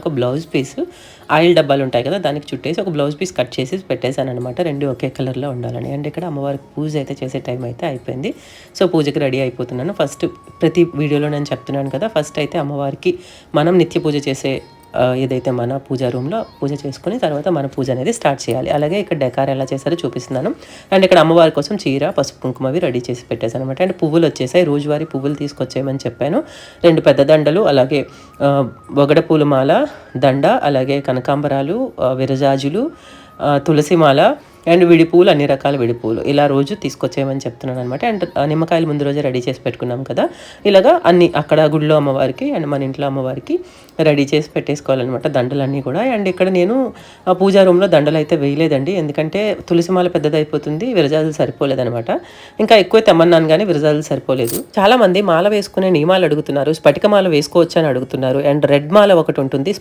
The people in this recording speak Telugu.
ఒక బ్లౌజ్ పీస్ ఆయిల్ డబ్బాలు ఉంటాయి కదా, దానికి చుట్టేసి ఒక బ్లౌజ్ పీస్ కట్ చేసి పెట్టేశాను అనమాట. రెండు ఒకే కలర్లో ఉండాలని. అండ్ ఇక్కడ అమ్మవారికి పూజ అయితే చేసే టైం అయితే అయిపోయింది. సో పూజకి రెడీ అయిపోతున్నాను. ఫస్ట్ ప్రతి వీడియోలో నేను చెప్తున్నాను కదా, ఫస్ట్ అయితే అమ్మవారికి మనం నిత్య పూజ చేసే ఏదైతే మన పూజా రూమ్లో పూజ చేసుకుని తర్వాత మన పూజ అనేది స్టార్ట్ చేయాలి. అలాగే ఇక్కడ డెకార్ ఎలా చేశారో చూపిస్తున్నాను. అండ్ ఇక్కడ అమ్మవారి కోసం చీర, పసుపు, కుంకుమవి రెడీ చేసి పెట్టేశాను అనమాట. అండ్ పువ్వులు వచ్చేసాయి. రోజువారీ పువ్వులు తీసుకొచ్చేయమని చెప్పాను. 2 పెద్ద దండలు, అలాగే బొగడ పూల మాల దండ, అలాగే కనకాంబరాలు, విరజాజులు, తులసిమాల అండ్ విడిపూలు, అన్ని రకాల విడిపూలు ఇలా రోజు తీసుకొచ్చేయమని చెప్తున్నాను అనమాట. అండ్ నిమ్మకాయలు ముందు రోజే రెడీ చేసి పెట్టుకున్నాం కదా, ఇలాగా అన్ని అక్కడ గుడిలో అమ్మవారికి అండ్ మన ఇంట్లో అమ్మవారికి రెడీ చేసి పెట్టేసుకోవాలన్నమాట దండలన్నీ కూడా. అండ్ ఇక్కడ నేను పూజా రూమ్లో దండలు అయితే వేయలేదండి, ఎందుకంటే తులసిమాల పెద్దదైపోతుంది, విరజాజులు సరిపోలేదనమాట. ఇంకా ఎక్కువ తెమ్మన్నాను కానీ విరజాజులు సరిపోలేదు. చాలామంది మాల వేసుకునే నియమాలు అడుగుతున్నారు, స్ఫటిక మాల వేసుకోవచ్చు అని అడుగుతున్నారు. అండ్ రెడ్ మాల ఒకటి ఉంటుంది,